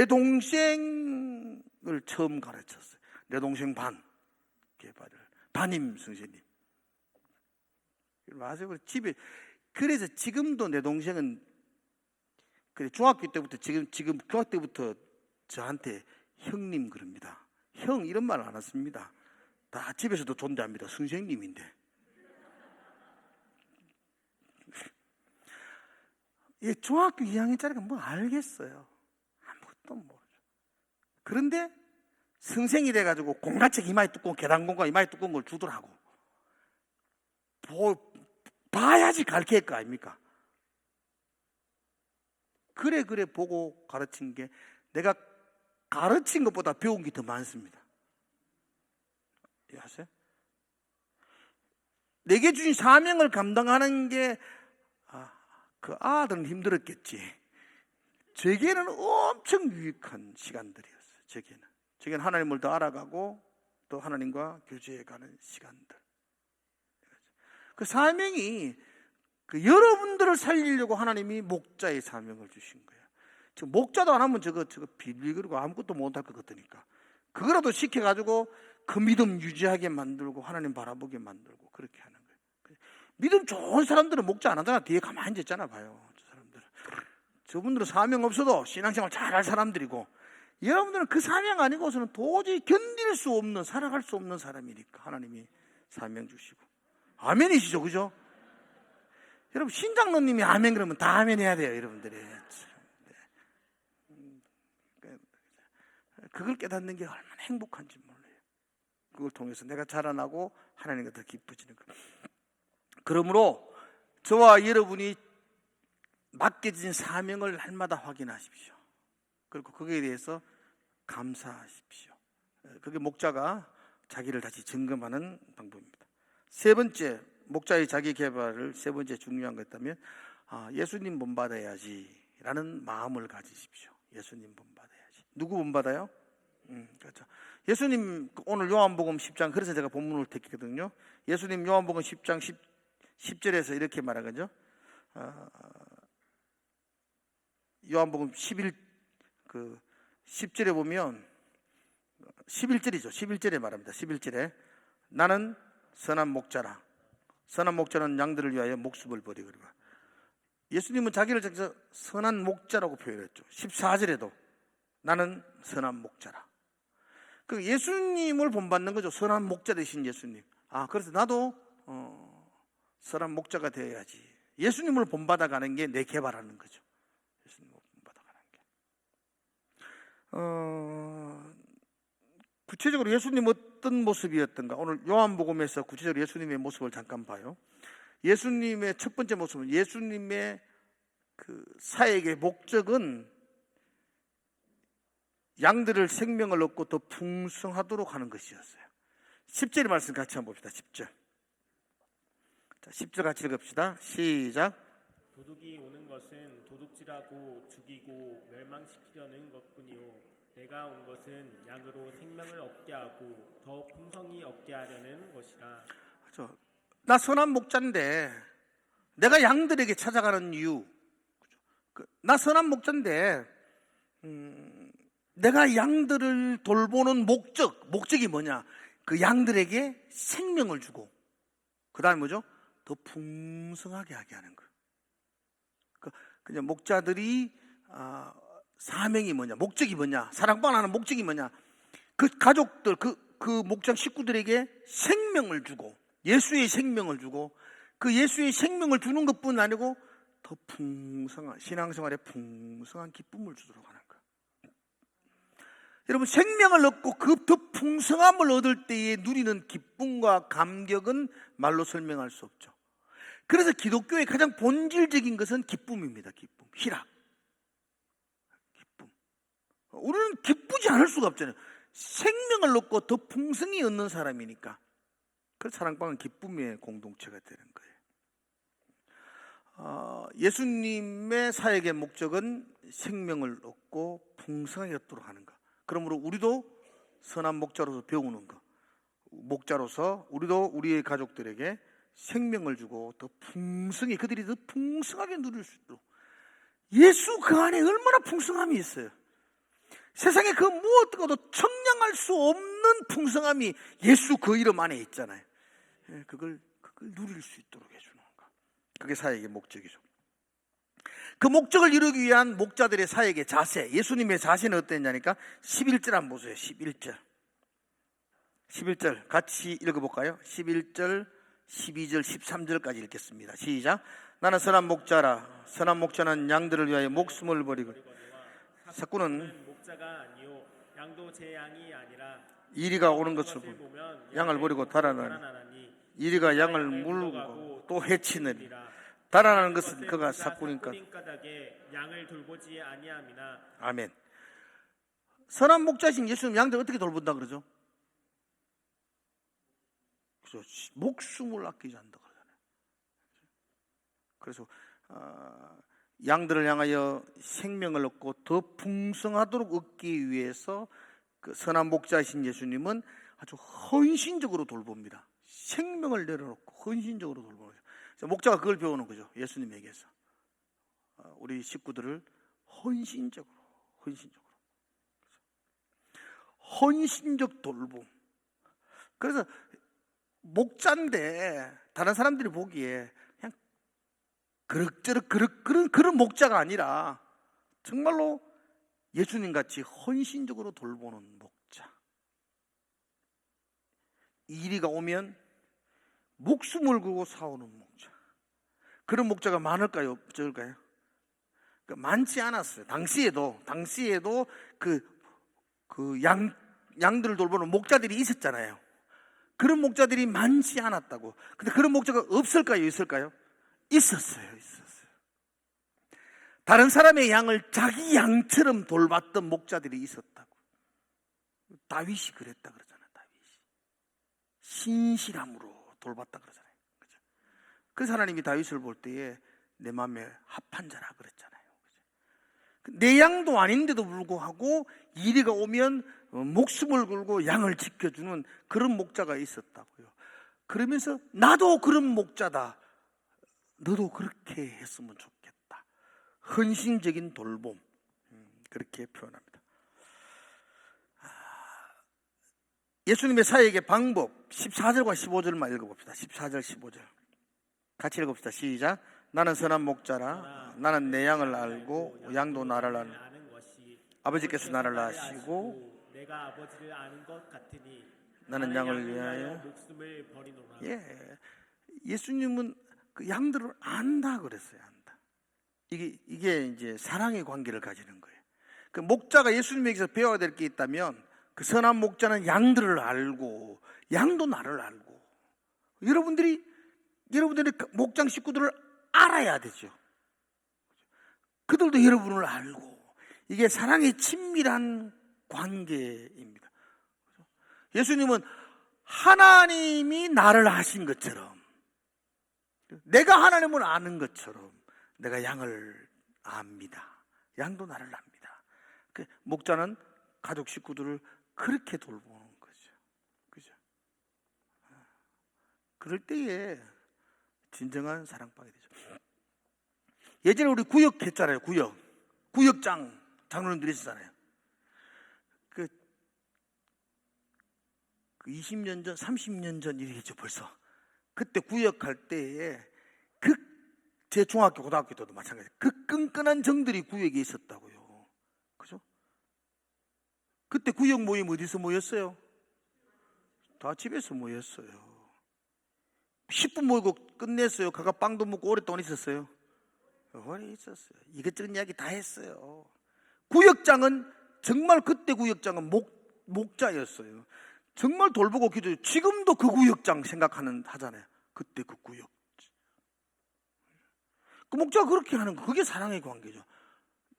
동생을 처음 가르쳤어요. 내 동생 담임 선생님. 맞아요. 집에 그래서 지금도 내 동생은 중학교 때부터 지금 중학교 때부터 저한테 형님 그럽니다. 형 이런 말 안 했습니다. 다 집에서도 존대합니다. 선생님인데. 중학교 2학년짜리가 뭐 알겠어요. 아무것도 모르죠. 그런데 선생이 돼가지고 공과책 이마에 두꺼운 계단공과 이마에 두꺼운 걸 주더라고. 봐야지 가르칠 거 아닙니까? 그래 보고 가르친 게 내가 가르친 것보다 배운 게 더 많습니다. 이해하세요? 내게 주신 사명을 감당하는 게 그 아들은 힘들었겠지. 제게는 엄청 유익한 시간들이었어요. 제게는 하나님을 더 알아가고 또 하나님과 교제해가는 시간들. 그 사명이 여러분들을 살리려고 하나님이 목자의 사명을 주신 거예요. 지금 목자도 안 하면 저거 빌빌거리고 아무것도 못할 것 같으니까 그거라도 시켜가지고 그 믿음 유지하게 만들고 하나님 바라보게 만들고 그렇게 하는 거예요. 믿음 좋은 사람들은 목자 안 하잖아. 뒤에 가만히 앉았잖아. 봐요. 저분들은 사명 없어도 신앙생활 잘할 사람들이고 여러분들은 그 사명 아니고서는 도저히 견딜 수 없는 살아갈 수 없는 사람이니까 하나님이 사명 주시고 아멘이시죠, 그죠? 여러분 신장로님이 아멘 그러면 다 아멘 해야 돼요, 여러분들이. 그걸 깨닫는 게 얼마나 행복한지 몰라요. 그걸 통해서 내가 자라나고 하나님과 더 기뻐지는 거예요. 그러므로 저와 여러분이 맡겨진 사명을 날마다 확인하십시오. 그리고 거기에 대해서 감사하십시오. 그게 목자가 자기를 다시 점검하는 방법입니다. 세 번째, 목자의 자기 개발을 세 번째 중요한 거 있다면 예수님 본받아야지 라는 마음을 가지십시오. 예수님 본받아야지. 누구 본받아요? 그렇죠. 예수님 오늘 요한복음 10장 그래서 제가 본문을 택했거든요. 예수님 요한복음 10장 10절에서 이렇게 말하거든요. 요한복음 10절에 보면 11절이죠. 11절에 말합니다. 11절에 나는 선한 목자라. 선한 목자는 양들을 위하여 목숨을 버리거니와. 예수님은 자기를 선한 목자라고 표현했죠. 14절에도 나는 선한 목자라. 그 예수님을 본받는 거죠. 선한 목자 되신 예수님. 그래서 나도 선한 목자가 되어야지. 예수님을 본받아가는 게 내 개발하는 거죠. 예수님을 본받아가는 게. 구체적으로 예수님 어떤 모습이었던가? 오늘 요한복음에서 구체적으로 예수님의 모습을 잠깐 봐요. 예수님의 첫 번째 모습은, 예수님의 그 사역의 목적은 양들을 생명을 얻고 더 풍성하도록 하는 것이었어요. 10절의 말씀 같이 한번 봅시다. 10절. 자, 10절 같이 읽읍시다. 시작. 도둑이 오는 것은 도둑질하고 죽이고 멸망시키려는 것뿐이요 내가 온 것은 양으로 생명을 얻게 하고 더 풍성히 얻게 하려는 것이라. 나 선한 목자인데, 내가 양들에게 찾아가는 이유, 나 선한 목자인데 내가 양들을 돌보는 목적이 뭐냐? 그 양들에게 생명을 주고, 그 다음에 뭐죠? 더 풍성하게 하게 하는 거예요. 그냥 목자들이 사명이 뭐냐? 목적이 뭐냐? 사랑방하는 목적이 뭐냐? 그 가족들, 그 목장 식구들에게 생명을 주고, 예수의 생명을 주고, 그 예수의 생명을 주는 것뿐 아니고 더 풍성한, 신앙생활에 풍성한 기쁨을 주도록 하는 거예요. 여러분, 생명을 얻고 그 더 풍성함을 얻을 때에 누리는 기쁨과 감격은 말로 설명할 수 없죠. 그래서 기독교의 가장 본질적인 것은 기쁨입니다. 기쁨, 희락, 기쁨. 우리는 기쁘지 않을 수가 없잖아요. 생명을 얻고 더 풍성히 얻는 사람이니까. 그래서 사랑방은 기쁨의 공동체가 되는 거예요. 예수님의 사역의 목적은 생명을 얻고 풍성하게 얻도록 하는 것. 그러므로 우리도 선한 목자로서 배우는 것, 목자로서 우리도 우리의 가족들에게 생명을 주고 더 풍성히, 그들이 더 풍성하게 누릴 수 있도록. 예수 그 안에 얼마나 풍성함이 있어요. 세상에 그 무엇과도 청량할 수 없는 풍성함이 예수 그 이름 안에 있잖아요. 그걸 누릴 수 있도록 해주는 것. 그게 사역의 목적이죠. 그 목적을 이루기 위한 목자들의 사역의 자세, 예수님의 자세는 어땠냐니까 11절 한번 보세요. 11절 같이 읽어볼까요? 11절, 12절, 13절까지 읽겠습니다. 시작. 나는 선한 목자라. 선한 목자는 양들을 위하여 목숨을 버리고. 사꾼은 목자가 아니요 양도 제 양이 아니라 이리가 오는 것을 보면 양을 버리고 달아나니 이리가 양을 물고 또 해치느니. 달아나는 것은 그가 사꾼이니까. 양을 돌보지 아니함이나. 아멘. 선한 목자신 예수님 양들 어떻게 돌본다 그러죠? 그죠? 목숨을 아끼지 않는다 그러잖아요. 그래서 양들을 향하여 생명을 얻고 더 풍성하도록 얻기 위해서 그 선한 목자이신 예수님은 아주 헌신적으로 돌봅니다. 생명을 내려놓고 헌신적으로 돌보는 거죠. 목자가 그걸 배우는 거죠. 예수님에게서 우리 식구들을 헌신적 돌봄. 그래서 목자인데 다른 사람들이 보기에 그냥 그럭저럭 그런 목자가 아니라 정말로 예수님같이 헌신적으로 돌보는 목자. 이리가 오면 목숨을 걸고 싸우는 목자. 그런 목자가 많을까요? 적을까요? 많지 않았어요. 당시에도 양들을 돌보는 목자들이 있었잖아요. 그런 목자들이 많지 않았다고. 근데 그런 목자가 없을까요? 있을까요? 있었어요. 다른 사람의 양을 자기 양처럼 돌봤던 목자들이 있었다고. 다윗이 그랬다 그러잖아요. 다윗이 신실함으로 돌봤다 그러잖아요. 그죠? 그래서 하나님이 다윗을 볼 때에 내 마음에 합한 자라 그랬잖아요. 그죠? 내 양도 아닌데도 불구하고 이리가 오면 목숨을 걸고 양을 지켜주는 그런 목자가 있었다고요. 그러면서 나도 그런 목자다. 너도 그렇게 했으면 좋겠다. 헌신적인 돌봄, 그렇게 표현합니다. 예수님의 사역의 방법 14절과 15절만 읽어봅시다. 14절 15절 같이 읽어봅시다. 시작. 나는 선한 목자라. 나는 내 양을 알고 양도 나를 아는 것이 아버지께서 나를 아시고 내가 아버지를 아는 것 같으니 나는 양을 위하여 목숨을 버리노라. 예수님은 그 양들을 안다 그랬어요. 안다. 이게 이제 사랑의 관계를 가지는 거예요. 그 목자가 예수님에게서 배워야 될 게 있다면 그 선한 목자는 양들을 알고 양도 나를 알고 여러분들이 목장 식구들을 알아야 되죠. 그들도 여러분을 알고 이게 사랑의 친밀한 관계입니다. 예수님은 하나님이 나를 아신 것처럼 내가 하나님을 아는 것처럼 내가 양을 압니다. 양도 나를 압니다. 목자는 가족 식구들을 그렇게 돌보는 거죠. 그죠? 그럴 때에 진정한 사랑방이 되죠. 예전에 우리 구역했잖아요. 구역장 장로님들이 있었잖아요. 그 20년 전, 30년 전 일이겠죠 벌써. 그때 구역할 때에 제 중학교, 고등학교 때도 마찬가지예요. 그 끈끈한 정들이 구역에 있었다고요. 그죠? 그때 구역 모임 어디서 모였어요? 다 집에서 모였어요. 10분 모이고 끝냈어요. 각각 빵도 먹고 오랫동안 있었어요. 오래 있었어요. 이것저것 이야기 다 했어요. 구역장은 정말 그때 구역장은 목자였어요. 정말 돌보고 기도해요. 지금도 그 구역장 하잖아요. 그때 그 구역. 그 목자가 그렇게 하는 거, 그게 사랑의 관계죠.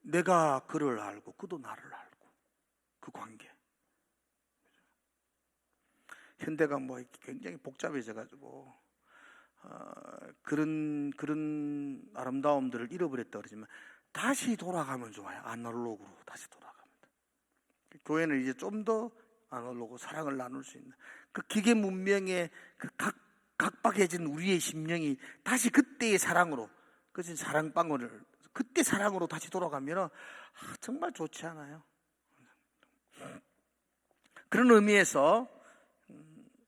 내가 그를 알고 그도 나를 알고 그 관계. 현대가 뭐 굉장히 복잡해져가지고 그런 아름다움들을 잃어버렸다 그러지만 다시 돌아가면 좋아요. 아날로그로 다시 돌아갑니다. 교회는 이제 좀 더 아날로그 사랑을 나눌 수 있는 그 기계 문명의 그 각박해진 우리의 심령이 다시 그때의 사랑으로, 그것은 사랑방울을 그때 사랑으로 다시 돌아가면 정말 좋지 않아요? 그런 의미에서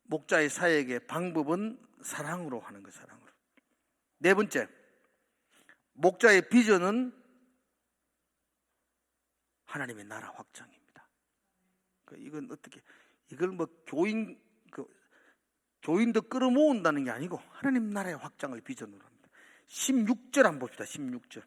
목자의 사역의 방법은 사랑으로 하는 거예요. 사랑으로. 네 번째, 목자의 비전은 하나님의 나라 확장입니다. 이건 어떻게, 이걸 뭐 교인도 끌어모은다는 게 아니고 하나님 나라의 확장을 비전으로 합니다. 16절 한번 봅시다. 16절.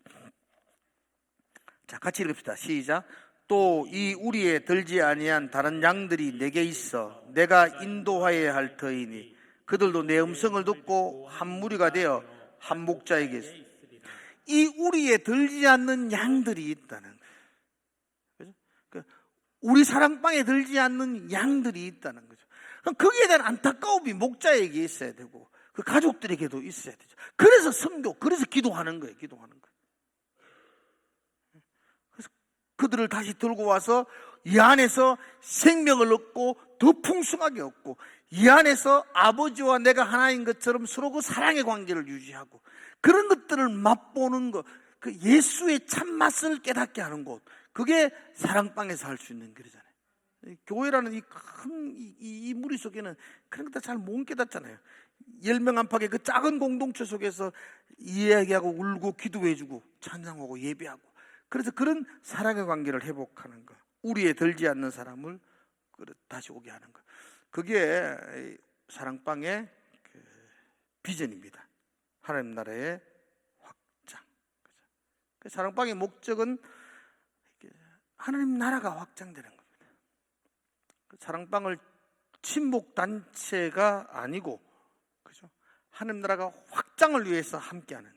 자, 같이 읽읍시다. 시작. 또 이 우리에 들지 아니한 다른 양들이 내게 있어 내가 인도하여야 할 터이니 그들도 내 음성을 듣고 한 무리가 되어 한 목자에게 있으리라. 이 우리에 들지 않는 양들이 있다는 거죠. 우리 사랑방에 들지 않는 양들이 있다는 거죠. 그럼 거기에 대한 안타까움이 목자에게 있어야 되고 그 가족들에게도 있어야 되죠. 그래서 선교, 그래서 기도하는 거예요. 그래서 그들을 다시 들고 와서 이 안에서 생명을 얻고 더 풍성하게 얻고 이 안에서 아버지와 내가 하나인 것처럼 서로 그 사랑의 관계를 유지하고 그런 것들을 맛보는 것, 그 예수의 참맛을 깨닫게 하는 곳, 그게 사랑방에서 할 수 있는 길이잖아요. 교회라는 이 큰 이 무리 속에는 그런 것들 잘 못 깨닫잖아요. 10명 안팎의 그 작은 공동체 속에서 이야기하고 울고 기도해주고 찬양하고 예배하고, 그래서 그런 사랑의 관계를 회복하는 것, 우리에 들지 않는 사람을 다시 오게 하는 것, 그게 사랑방의 비전입니다. 하나님 나라의 확장. 사랑방의 목적은 하나님 나라가 확장되는 겁니다. 사랑방을 친목단체가 아니고, 그죠? 하나님 나라가 확장을 위해서 함께하는.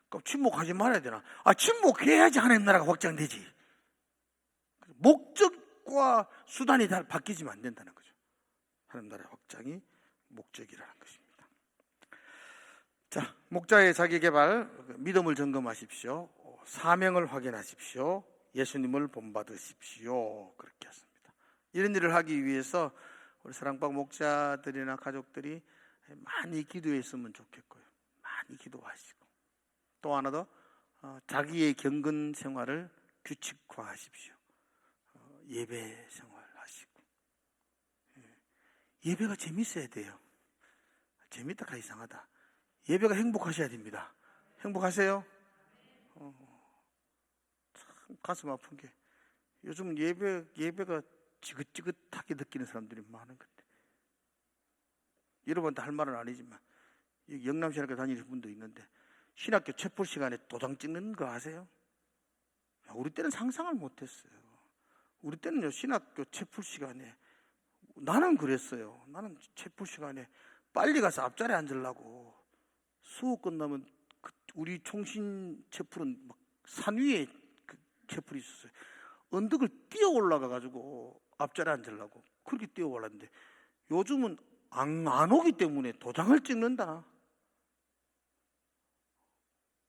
그럼 침묵하지 말아야 되나? 침묵해야지 하나님 나라가 확장되지. 목적과 수단이 다 바뀌지면 안 된다는 거죠. 하나님 나라의 확장이 목적이라는 것입니다. 자, 목자의 자기개발, 믿음을 점검하십시오. 사명을 확인하십시오. 예수님을 본받으십시오. 그렇게 했습니다. 이런 일을 하기 위해서 우리 사랑방 목자들이나 가족들이 많이 기도했으면 좋겠고요. 많이 기도하시고, 또 하나 더 자기의 경건 생활을 규칙화하십시오. 예배 생활하시고, 예배가 재밌어야 돼요. 재밌다가 이상하다. 예배가 행복하셔야 됩니다. 행복하세요? 참 가슴 아픈 게 요즘 예배가 지긋지긋하게 느끼는 사람들이 많은 것 같아요. 여러분한테 할 말은 아니지만 영남신학교 다니는 분도 있는데 신학교 체풀 시간에 도장 찍는 거 아세요? 우리 때는 상상을 못했어요. 우리 때는요, 신학교 체풀 시간에 나는 그랬어요. 나는 체풀 시간에 빨리 가서 앞자리에 앉으려고 수업 끝나면 우리 총신 체풀은 막 산 위에 그 체풀이 있었어요. 언덕을 뛰어 올라가 가지고 앞자리에 앉으려고 그렇게 뛰어 올랐는데 요즘은 안 오기 때문에 도장을 찍는다.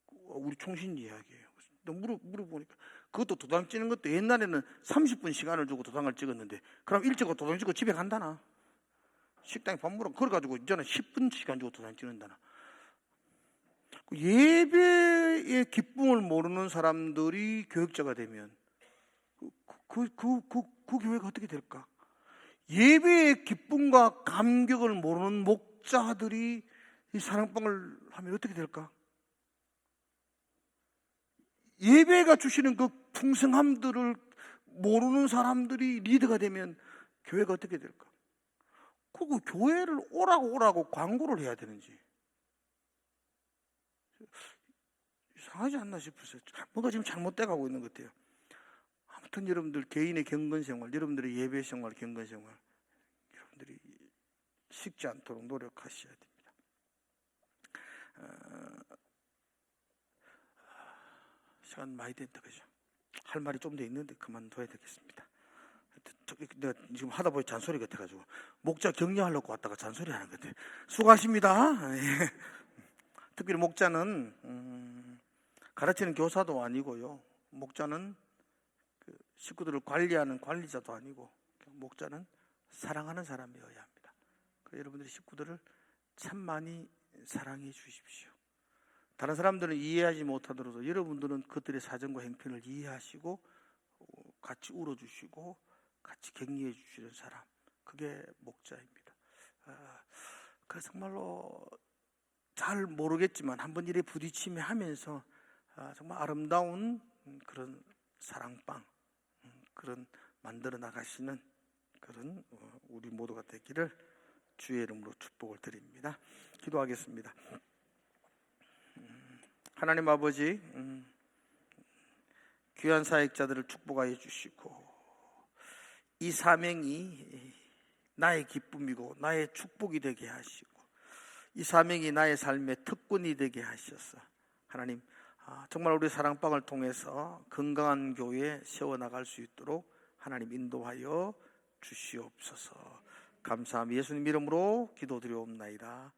우리 총신 이야기예요. 물어보니까 그것도 도장 찍는 것도 옛날에는 30분 시간을 주고 도장을 찍었는데 그럼 일찍 도장 찍고 집에 간다나. 식당에 밥 먹으러 그래가지고 이제는 10분 시간 주고 도장 찍는다나. 예배의 기쁨을 모르는 사람들이 교역자가 되면 그 교회가 어떻게 될까? 예배의 기쁨과 감격을 모르는 목자들이 이 사랑방을 하면 어떻게 될까? 예배가 주시는 그 풍성함들을 모르는 사람들이 리더가 되면 교회가 어떻게 될까? 그리고 교회를 오라고 광고를 해야 되는지 이상하지 않나 싶었어요. 뭔가 지금 잘못돼 가고 있는 것 같아요. 아무튼 여러분들 개인의 경건생활, 여러분들의 예배생활, 경건생활 여러분들이 식지 않도록 노력하셔야 됩니다. 시간 많이 됐다 그죠? 할 말이 좀 더 있는데 그만둬야 되겠습니다. 내가 지금 하다 보니 잔소리 같아가지고 목자 격려하려고 왔다가 잔소리 하는 것 같아요. 수고하십니다. 예. 특별히 목자는 가르치는 교사도 아니고요. 목자는 그 식구들을 관리하는 관리자도 아니고 목자는 사랑하는 사람이어야 합니다. 여러분들이 식구들을 참 많이 사랑해 주십시오. 다른 사람들은 이해하지 못하더라도 여러분들은 그들의 사정과 행편을 이해하시고 같이 울어주시고 같이 격려해 주시는 사람, 그게 목자입니다. 그래서 정말로 잘 모르겠지만 한번 일에 부딪히며 하면서 정말 아름다운 그런 사랑방, 그런 만들어 나가시는 그런 우리 모두가 되기를 주의 이름으로 축복을 드립니다. 기도하겠습니다. 하나님 아버지, 귀한 사역자들을 축복하여 주시고 이 사명이 나의 기쁨이고 나의 축복이 되게 하시고 이 사명이 나의 삶의 특권이 되게 하셔서 하나님 정말 우리 사랑방을 통해서 건강한 교회 세워나갈 수 있도록 하나님 인도하여 주시옵소서. 감사합니다. 예수님 이름으로 기도드리옵나이다.